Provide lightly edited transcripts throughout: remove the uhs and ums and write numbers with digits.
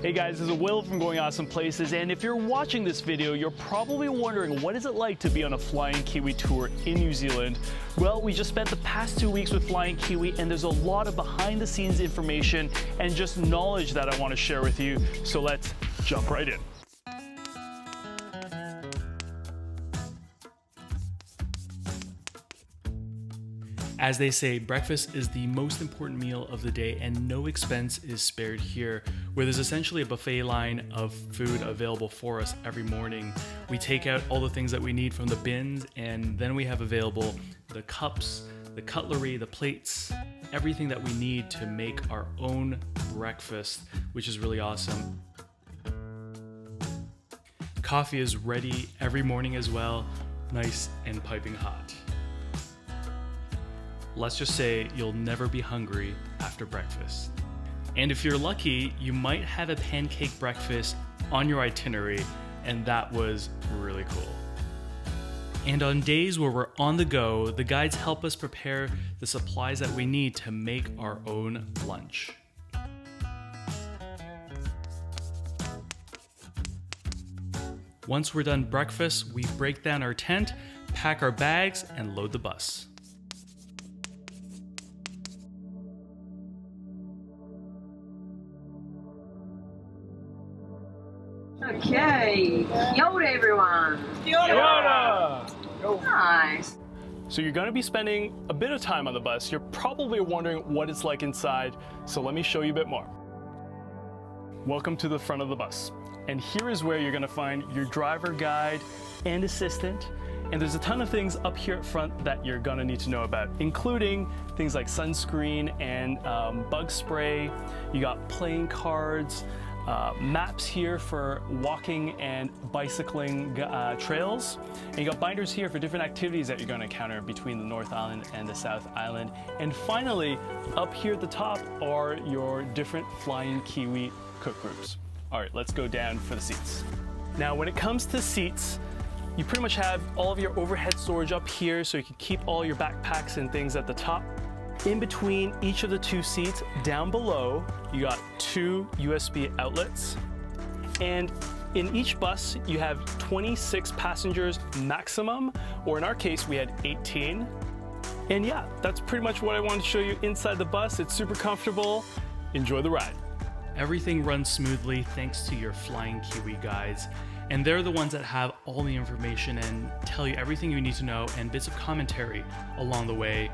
Hey guys, this is Will from Going Awesome Places, and if you're watching this video, you're probably wondering what is it like to be on a Flying Kiwi tour in New Zealand. Well, we just spent the past 2 weeks with Flying Kiwi, and there's a lot of behind the scenes information and just knowledge that I want to share with you, so let's jump right in. As they say, breakfast is the most important meal of the day and no expense is spared here, where there's essentially a buffet line of food available for us every morning. We take out all the things that we need from the bins, and then we have available the cups, the cutlery, the plates, everything that we need to make our own breakfast, which is really awesome. Coffee is ready every morning as well, nice and piping hot. Let's just say you'll never be hungry after breakfast. And if you're lucky, you might have a pancake breakfast on your itinerary, and that was really cool. And on days where we're on the go, the guides help us prepare the supplies that we need to make our own lunch. Once we're done breakfast, we break down our tent, pack our bags, and load the bus. Okay, kia ora everyone. Kia ora! Nice. So you're going to be spending a bit of time on the bus. You're probably wondering what it's like inside, so let me show you a bit more. Welcome to the front of the bus. And here is where you're going to find your driver, guide, and assistant. And there's a ton of things up here at front that you're going to need to know about, including things like sunscreen and bug spray. You got playing cards, maps here for walking and bicycling trails, and you got binders here for different activities that you're going to encounter between the North Island and the South Island. And finally, up here at the top are your different Flying Kiwi cook groups. All right, let's go down for the seats. Now, when it comes to seats, you pretty much have all of your overhead storage up here, so you can keep all your backpacks and things at the top. In between each of the two seats, down below, you got 2 USB outlets. And in each bus, you have 26 passengers maximum, or in our case, we had 18. And yeah, that's pretty much what I wanted to show you inside the bus. It's super comfortable. Enjoy the ride. Everything runs smoothly thanks to your Flying Kiwi guides. And they're the ones that have all the information and tell you everything you need to know and bits of commentary along the way.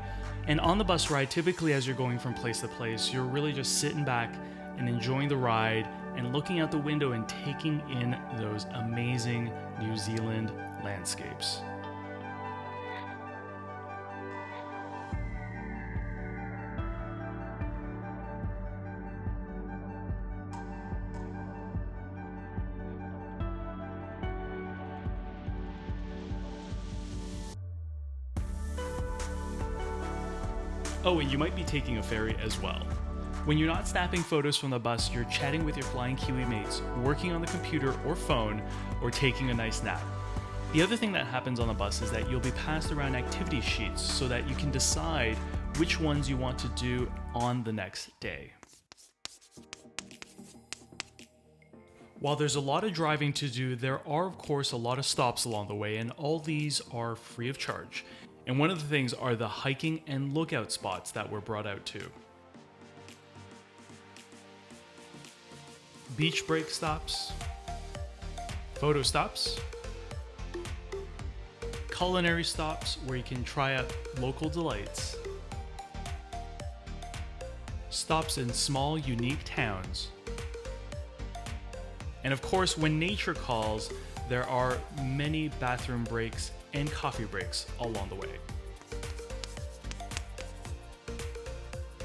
And on the bus ride, typically as you're going from place to place, you're really just sitting back and enjoying the ride and looking out the window and taking in those amazing New Zealand landscapes. Oh, and you might be taking a ferry as well. When you're not snapping photos from the bus, you're chatting with your Flying Kiwi mates, working on the computer or phone, or taking a nice nap. The other thing that happens on the bus is that you'll be passed around activity sheets so that you can decide which ones you want to do on the next day. While there's a lot of driving to do, there are of course a lot of stops along the way, and all these are free of charge. And one of the things are the hiking and lookout spots that we're brought out to. Beach break stops, photo stops, culinary stops where you can try out local delights, stops in small, unique towns, and of course, when nature calls, there are many bathroom breaks and coffee breaks along the way.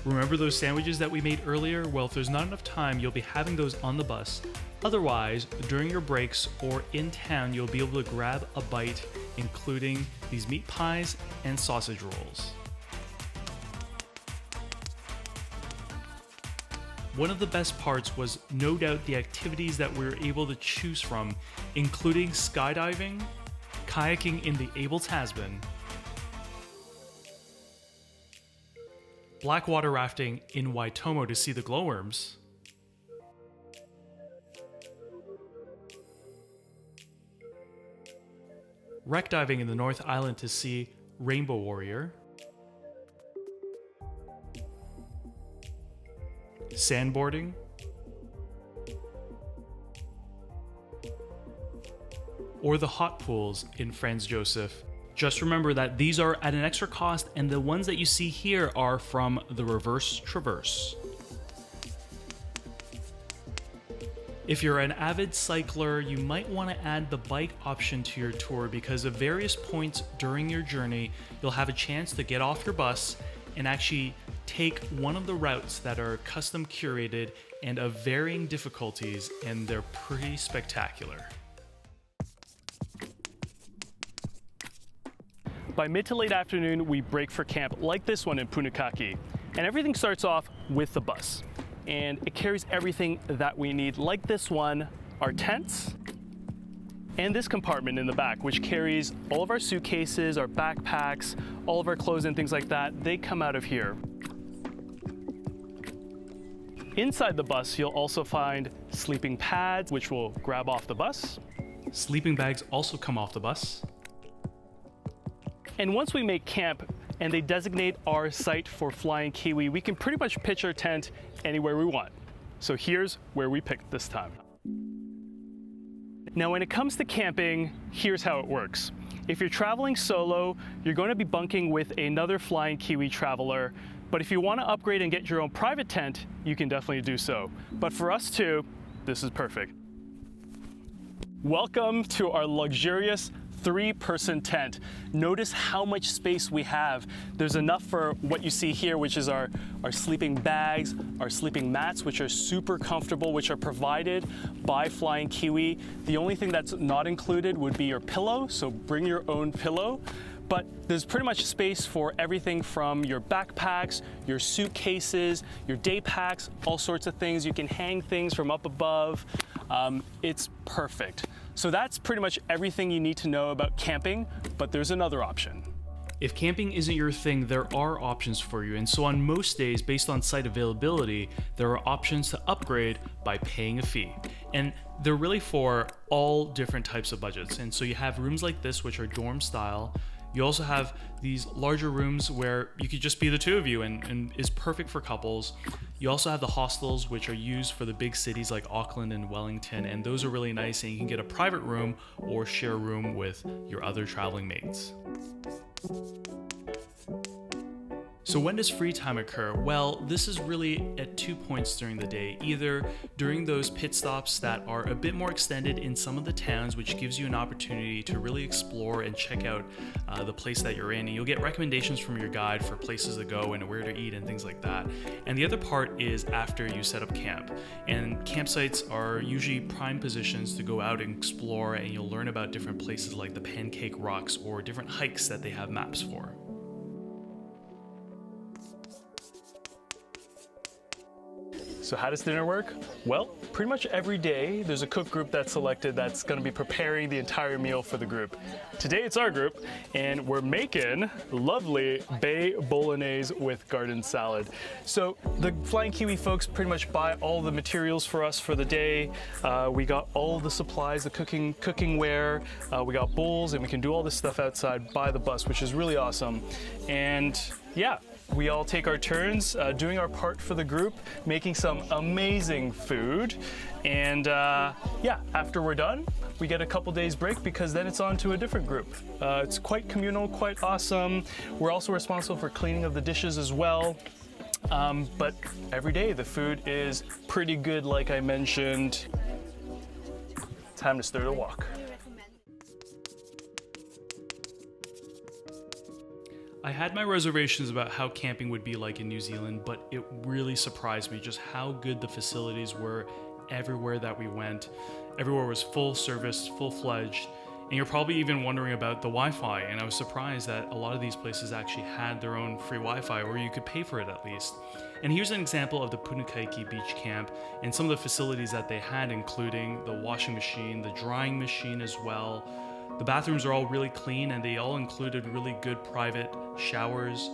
Remember those sandwiches that we made earlier? Well, if there's not enough time, you'll be having those on the bus. Otherwise, during your breaks or in town, you'll be able to grab a bite, including these meat pies and sausage rolls. One of the best parts was no doubt the activities that we were able to choose from, including skydiving, kayaking in the Abel Tasman, blackwater rafting in Waitomo to see the glowworms, wreck diving in the North Island to see Rainbow Warrior, sandboarding, or the hot pools in Franz Josef. Just remember that these are at an extra cost, and the ones that you see here are from the reverse traverse. If you're an avid cycler, you might want to add the bike option to your tour, because at various points during your journey, you'll have a chance to get off your bus and actually take one of the routes that are custom curated and of varying difficulties, and they're pretty spectacular. By mid to late afternoon, we break for camp like this one in Punakaki. And everything starts off with the bus. And it carries everything that we need, like this one, our tents, and this compartment in the back, which carries all of our suitcases, our backpacks, all of our clothes and things like that. They come out of here. Inside the bus, you'll also find sleeping pads, which we'll grab off the bus. Sleeping bags also come off the bus. And once we make camp and they designate our site for Flying Kiwi, we can pretty much pitch our tent anywhere we want. So here's where we picked this time. Now, when it comes to camping, here's how it works. If you're traveling solo, you're going to be bunking with another Flying Kiwi traveler. But if you want to upgrade and get your own private tent, you can definitely do so. But for us too, this is perfect. Welcome to our luxurious 3-person tent. Notice how much space we have. There's enough for what you see here, which is our sleeping bags, our sleeping mats, which are super comfortable, which are provided by Flying Kiwi. The only thing that's not included would be your pillow, so bring your own pillow. But there's pretty much space for everything from your backpacks, your suitcases, your day packs, all sorts of things. You can hang things from up above. It's perfect. So that's pretty much everything you need to know about camping, but there's another option. If camping isn't your thing, there are options for you. And so on most days, based on site availability, there are options to upgrade by paying a fee. And they're really for all different types of budgets. And so you have rooms like this, which are dorm style. You also have these larger rooms where you could just be the two of you and is perfect for couples. You also have the hostels, which are used for the big cities like Auckland and Wellington, and those are really nice, and you can get a private room or share a room with your other traveling mates. So when does free time occur? Well, this is really at 2 points during the day, either during those pit stops that are a bit more extended in some of the towns, which gives you an opportunity to really explore and check out the place that you're in. And you'll get recommendations from your guide for places to go and where to eat and things like that. And the other part is after you set up camp. And campsites are usually prime positions to go out and explore, and you'll learn about different places like the Pancake Rocks or different hikes that they have maps for. So how does dinner work? Well, pretty much every day there's a cook group that's selected that's going to be preparing the entire meal for the group. Today it's our group, and we're making lovely bay bolognese with garden salad. So the Flying Kiwi folks pretty much buy all the materials for us for the day. We got all the supplies, the cooking ware, we got bowls, and we can do all this stuff outside by the bus, which is really awesome. And yeah, we all take our turns doing our part for the group, making some amazing food. And yeah, after we're done, we get a couple days break, because then it's on to a different group. It's quite communal, quite awesome. We're also responsible for cleaning of the dishes as well. But every day the food is pretty good, like I mentioned. Time to start a walk. I had my reservations about how camping would be like in New Zealand, but it really surprised me just how good the facilities were everywhere that we went. Everywhere was full service, full-fledged, and you're probably even wondering about the Wi-Fi, and I was surprised that a lot of these places actually had their own free Wi-Fi, or you could pay for it at least. And here's an example of the Punakaki Beach Camp and some of the facilities that they had, including the washing machine, the drying machine as well. The bathrooms are all really clean, and they all included really good private showers.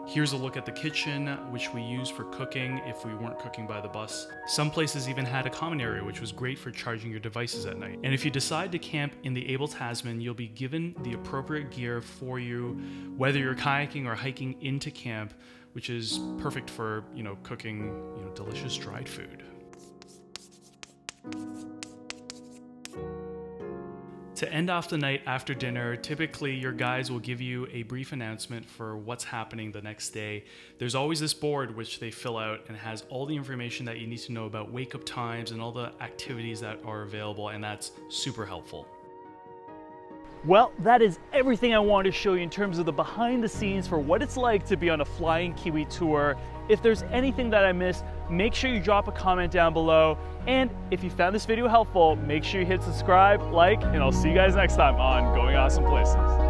Here's a look at the kitchen, which we use for cooking if we weren't cooking by the bus. Some places even had a common area, which was great for charging your devices at night. And if you decide to camp in the Able Tasman, you'll be given the appropriate gear for you, whether you're kayaking or hiking into camp, which is perfect for, cooking, delicious dried food. To end off the night after dinner, typically your guides will give you a brief announcement for what's happening the next day. There's always this board which they fill out and has all the information that you need to know about wake-up times and all the activities that are available, and that's super helpful. Well, that is everything I wanted to show you in terms of the behind the scenes for what it's like to be on a Flying Kiwi tour. If there's anything that I missed, make sure you drop a comment down below. And if you found this video helpful, make sure you hit subscribe, like, and I'll see you guys next time on Going Awesome Places.